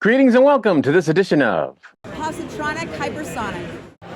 Greetings and welcome to this edition of Positronic hypersonic.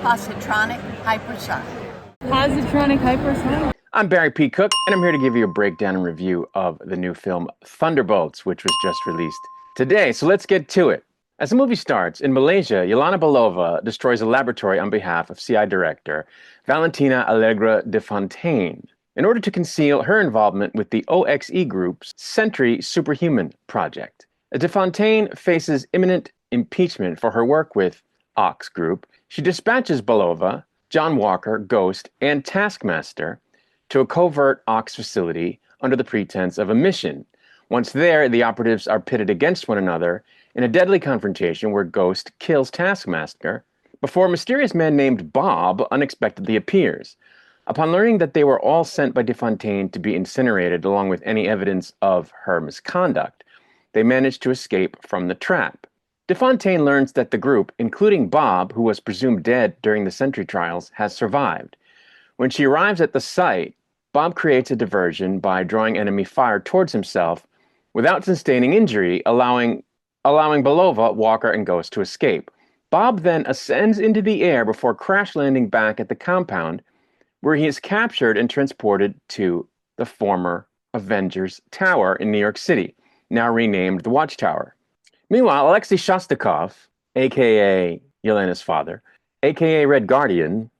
Positronic hypersonic. Positronic hypersonic. I'm Barry P. Cook, and I'm here to give you a breakdown and review of the new film Thunderbolts, which was just released today. So let's get to it. As the movie starts, in Malaysia, Yelena Belova destroys a laboratory on behalf of CI director Valentina Allegra de Fontaine in order to conceal her involvement with the OXE Group's Sentry Superhuman project. De Fontaine faces imminent impeachment for her work with OX Group. She dispatches Belova, John Walker, Ghost, and Taskmaster to a covert OX facility under the pretense of a mission. Once there, the operatives are pitted against one another in a deadly confrontation where Ghost kills Taskmaster before a mysterious man named Bob unexpectedly appears. Upon learning that they were all sent by De Fontaine to be incinerated along with any evidence of her misconduct, they manage to escape from the trap. De Fontaine learns that the group, including Bob, who was presumed dead during the Sentry trials, has survived. When she arrives at the site, Bob creates a diversion by drawing enemy fire towards himself without sustaining injury, allowing Belova, Walker, and Ghost to escape. Bob then ascends into the air before crash landing back at the compound, where he is captured and transported to the former Avengers Tower in New York City, now renamed the Watchtower. Meanwhile, Alexei Shostakov, a.k.a. Yelena's father, a.k.a. Red Guardian,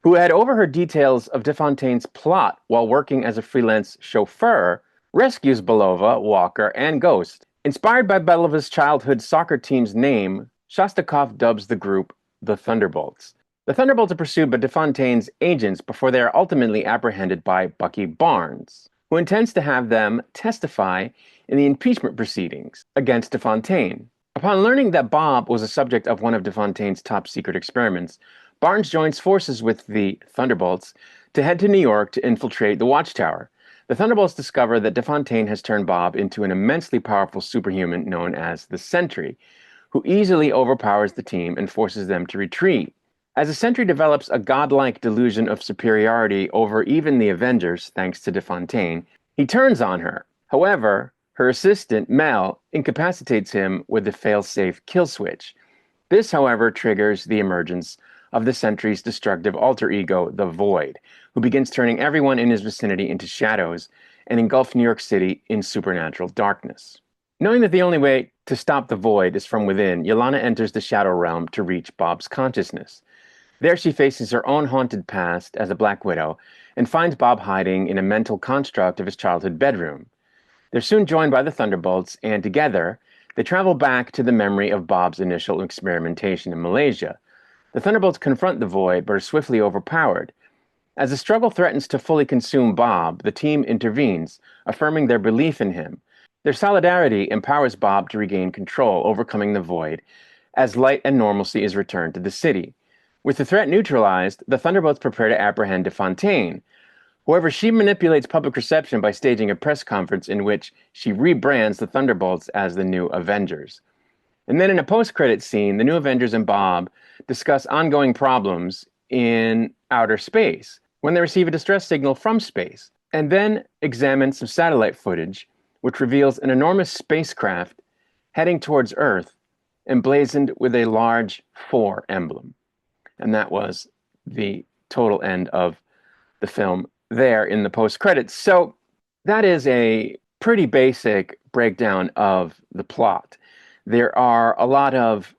who had overheard details of De Fontaine's plot while working as a freelance chauffeur, rescues Belova, Walker, and Ghost. Inspired by Belova's childhood soccer team's name, Shostakov dubs the group the Thunderbolts. The Thunderbolts are pursued by De Fontaine's agents before they are ultimately apprehended by Bucky Barnes, who intends to have them testify in the impeachment proceedings against De Fontaine. Upon learning that Bob was a subject of one of De Fontaine's top-secret experiments, Barnes joins forces with the Thunderbolts to head to New York to infiltrate the Watchtower. The Thunderbolts discover that De Fontaine has turned Bob into an immensely powerful superhuman known as the Sentry, who easily overpowers the team and forces them to retreat. As the Sentry develops a godlike delusion of superiority over even the Avengers, thanks to De Fontaine, he turns on her. However, her assistant, Mel, incapacitates him with the fail-safe kill switch. This, however, triggers the emergence of the Sentry's destructive alter ego, the Void, who begins turning everyone in his vicinity into shadows and engulf New York City in supernatural darkness. Knowing that the only way to stop the Void is from within, Yelena enters the Shadow Realm to reach Bob's consciousness. There she faces her own haunted past as a Black Widow and finds Bob hiding in a mental construct of his childhood bedroom. They're soon joined by the Thunderbolts, and together, they travel back to the memory of Bob's initial experimentation in Malaysia. The Thunderbolts confront the Void, but are swiftly overpowered. As the struggle threatens to fully consume Bob, the team intervenes, affirming their belief in him. Their solidarity empowers Bob to regain control, overcoming the Void, as light and normalcy is returned to the city. With the threat neutralized, the Thunderbolts prepare to apprehend De Fontaine. However, she manipulates public reception by staging a press conference in which she rebrands the Thunderbolts as the new Avengers. And then in a post-credit scene, the new Avengers and Bob discuss ongoing problems in outer space when they receive a distress signal from space, and then examine some satellite footage, which reveals an enormous spacecraft heading towards Earth, emblazoned with a large 4 emblem. And that was the total end of the film there in the post-credits. So that is a pretty basic breakdown of the plot. There are a lot of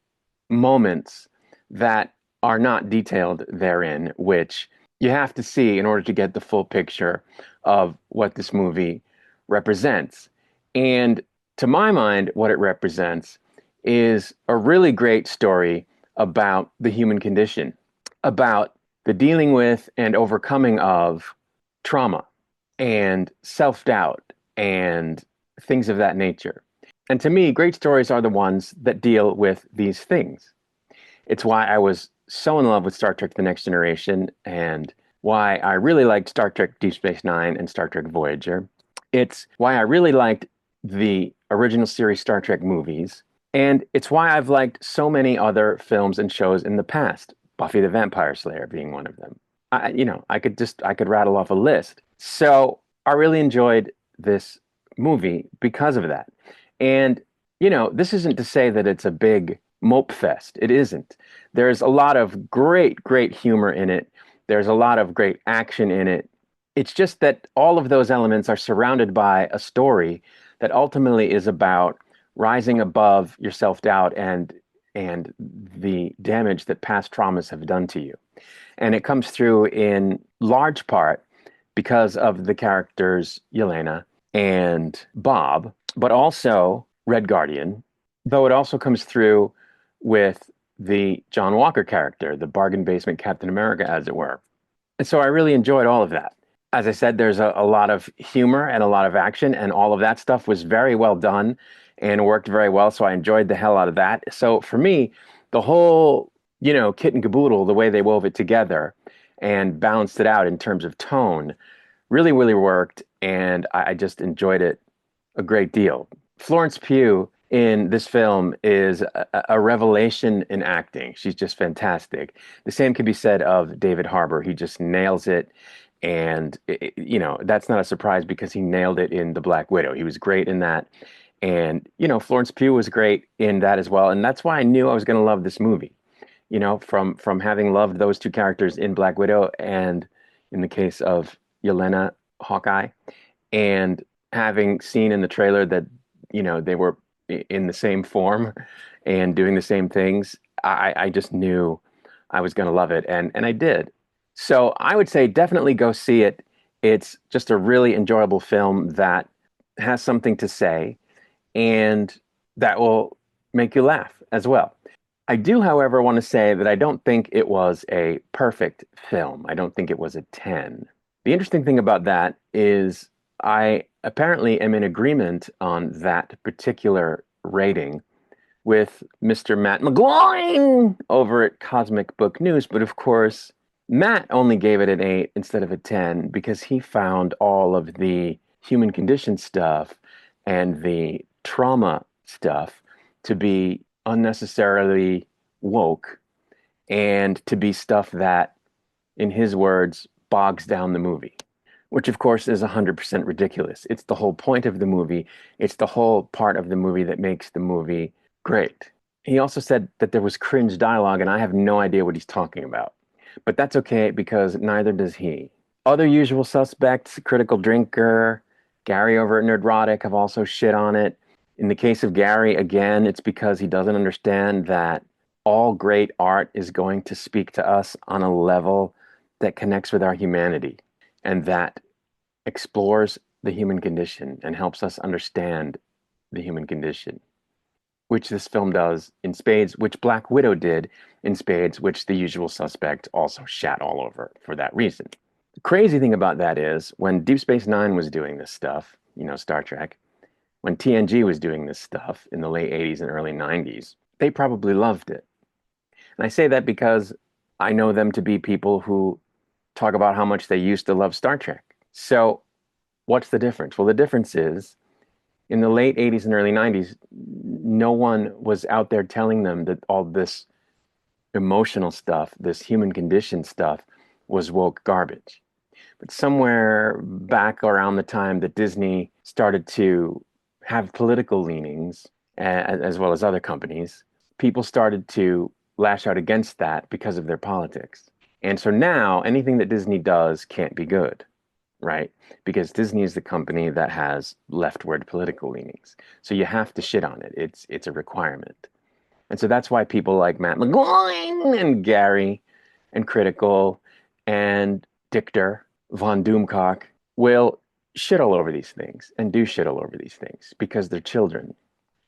moments that are not detailed therein, which you have to see in order to get the full picture of what this movie represents. And to my mind, what it represents is a really great story about the human condition, about the dealing with and overcoming of trauma and self-doubt and things of that nature. And to me, great stories are the ones that deal with these things. It's why I was so in love with Star Trek The Next Generation and why I really liked Star Trek Deep Space Nine and Star Trek Voyager. It's why I really liked the original series Star Trek movies. And it's why I've liked so many other films and shows in the past, Buffy the Vampire Slayer being one of them. I could rattle off a list. So I really enjoyed this movie because of that. And this isn't to say that it's a big mope fest. It isn't. There's a lot of great, great humor in it. There's a lot of great action in it. It's just that all of those elements are surrounded by a story that ultimately is about rising above your self-doubt and the damage that past traumas have done to you. And it comes through in large part because of the characters Yelena and Bob, but also Red Guardian, though it also comes through with the John Walker character, the bargain basement Captain America, as it were. And so I really enjoyed all of that. As I said, there's a lot of humor and a lot of action, and all of that stuff was very well done and worked very well. So I enjoyed the hell out of that. So for me, the whole, kit and caboodle, the way they wove it together and balanced it out in terms of tone, really, really worked. And I just enjoyed it a great deal. Florence Pugh in this film is a revelation in acting. She's just fantastic. The same can be said of David Harbour. He just nails it. And, that's not a surprise because he nailed it in The Black Widow. He was great in that. And, Florence Pugh was great in that as well. And that's why I knew I was going to love this movie, from having loved those two characters in Black Widow and in the case of Yelena, Hawkeye, and having seen in the trailer that, they were in the same form and doing the same things. I just knew I was going to love it. And I did. So I would say definitely go see it. It's just a really enjoyable film that has something to say and that will make you laugh as well. I do, however, want to say that I don't think it was a perfect film. I don't think it was a 10. The interesting thing about that is I apparently am in agreement on that particular rating with Mr. Matt McGloin over at Cosmic Book News. But of course, Matt only gave it an 8 instead of a 10 because he found all of the human condition stuff and the trauma stuff to be unnecessarily woke and to be stuff that, in his words, bogs down the movie, which of course is 100% ridiculous. It's the whole point of the movie. It's the whole part of the movie that makes the movie great. He also said that there was cringe dialogue, and I have no idea what he's talking about. But that's okay because neither does he. Other usual suspects, Critical Drinker, Gary over at Nerdrotic have also shit on it. In the case of Gary, again, it's because he doesn't understand that all great art is going to speak to us on a level that connects with our humanity and that explores the human condition and helps us understand the human condition, which this film does in spades, which Black Widow did in spades, which The Usual Suspect also shat all over for that reason. The crazy thing about that is when Deep Space Nine was doing this stuff, Star Trek, when TNG was doing this stuff in the late 80s and early 90s, they probably loved it. And I say that because I know them to be people who talk about how much they used to love Star Trek. So what's the difference? Well, the difference is in the late 80s and early 90s, no one was out there telling them that all this emotional stuff, this human condition stuff, was woke garbage. But somewhere back around the time that Disney started to have political leanings, as well as other companies, people started to lash out against that because of their politics. And so now anything that Disney does can't be good, right? Because Disney is the company that has leftward political leanings. So you have to shit on it. It's a requirement. And so that's why people like Matt McGloin and Gary and Critical and Dichter, Von Doomcock will shit all over these things and do shit all over these things because they're children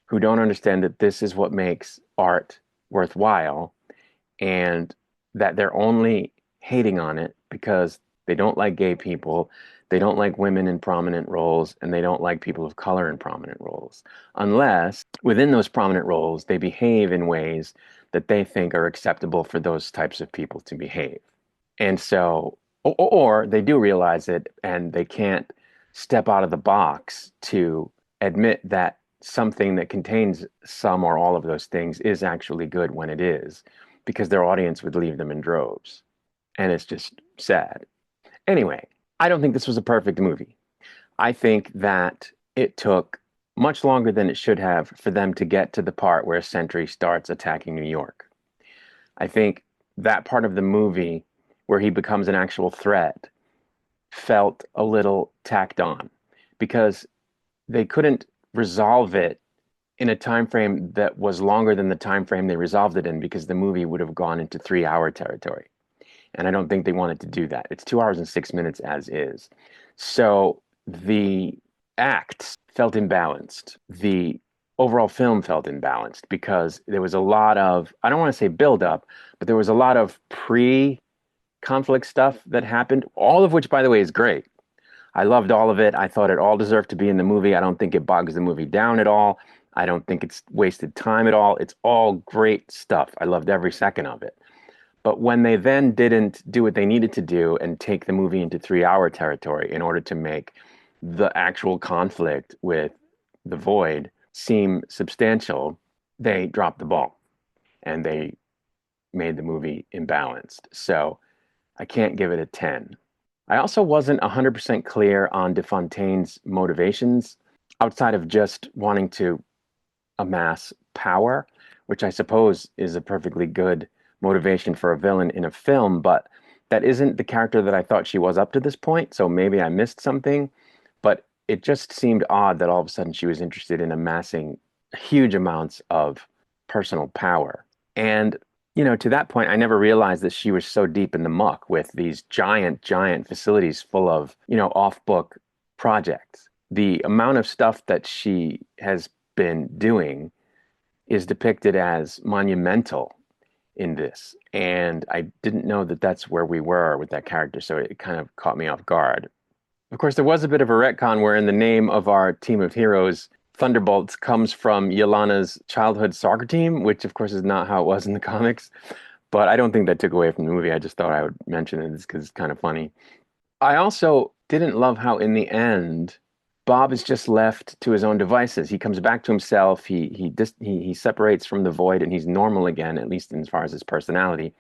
who don't understand that this is what makes art worthwhile and that they're only hating on it because they don't like gay people, they don't like women in prominent roles, and they don't like people of color in prominent roles, unless within those prominent roles they behave in ways that they think are acceptable for those types of people to behave. And so, or they do realize it and they can't step out of the box to admit that something that contains some or all of those things is actually good when it is, because their audience would leave them in droves. And it's just sad. Anyway, I don't think this was a perfect movie. I think that it took much longer than it should have for them to get to the part where Sentry starts attacking New York. I think that part of the movie where he becomes an actual threat felt a little tacked on because they couldn't resolve it in a time frame that was longer than the time frame they resolved it in, because the movie would have gone into 3-hour territory. And I don't think they wanted to do that. It's 2 hours and 6 minutes as is. So the acts felt imbalanced. The overall film felt imbalanced because there was a lot of, I don't want to say build up, but there was a lot of pre-conflict stuff that happened, all of which, by the way, is great. I loved all of it. I thought it all deserved to be in the movie. I don't think it bogs the movie down at all. I don't think it's wasted time at all. It's all great stuff. I loved every second of it. But when they then didn't do what they needed to do and take the movie into 3-hour territory in order to make the actual conflict with the Void seem substantial, they dropped the ball and they made the movie imbalanced. So I can't give it a 10. I also wasn't 100% clear on DeFontaine's motivations outside of just wanting to amass power, which I suppose is a perfectly good motivation for a villain in a film, but that isn't the character that I thought she was up to this point, so maybe I missed something. But it just seemed odd that all of a sudden she was interested in amassing huge amounts of personal power. And, you know, to that point, I never realized that she was so deep in the muck with these giant, giant facilities full of, you know, off-book projects. The amount of stuff that she has been doing is depicted as monumental in this. And I didn't know that that's where we were with that character, so it kind of caught me off guard. Of course, there was a bit of a retcon wherein the name of our team of heroes, Thunderbolts, comes from Yelana's childhood soccer team, which of course is not how it was in the comics. But I don't think that took away from the movie. I just thought I would mention it because it's kind of funny. I also didn't love how in the end, Bob is just left to his own devices. He comes back to himself. He separates from the Void, and he's normal again, at least as far as his personality,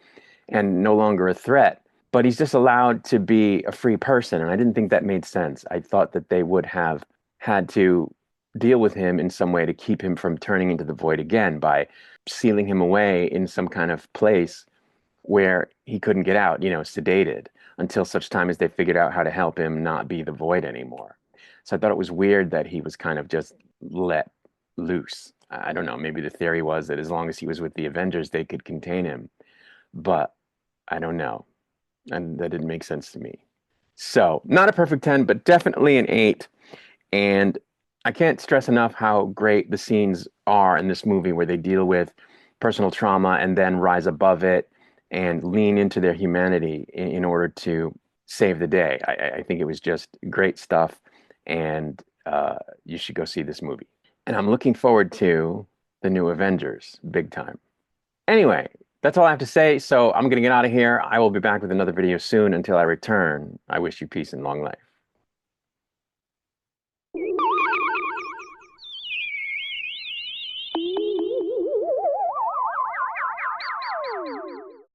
and no longer a threat. But he's just allowed to be a free person, and I didn't think that made sense. I thought that they would have had to deal with him in some way to keep him from turning into the Void again by sealing him away in some kind of place where he couldn't get out, you know, sedated, until such time as they figured out how to help him not be the Void anymore. So I thought it was weird that he was kind of just let loose. I don't know, maybe the theory was that as long as he was with the Avengers, they could contain him. But I don't know. And that didn't make sense to me. So not a perfect 10, but definitely an 8. And I can't stress enough how great the scenes are in this movie where they deal with personal trauma and then rise above it and lean into their humanity in order to save the day. I think it was just great stuff. And you should go see this movie. And I'm looking forward to the new Avengers, big time. Anyway, that's all I have to say. So I'm going to get out of here. I will be back with another video soon. Until I return, I wish you peace and long life.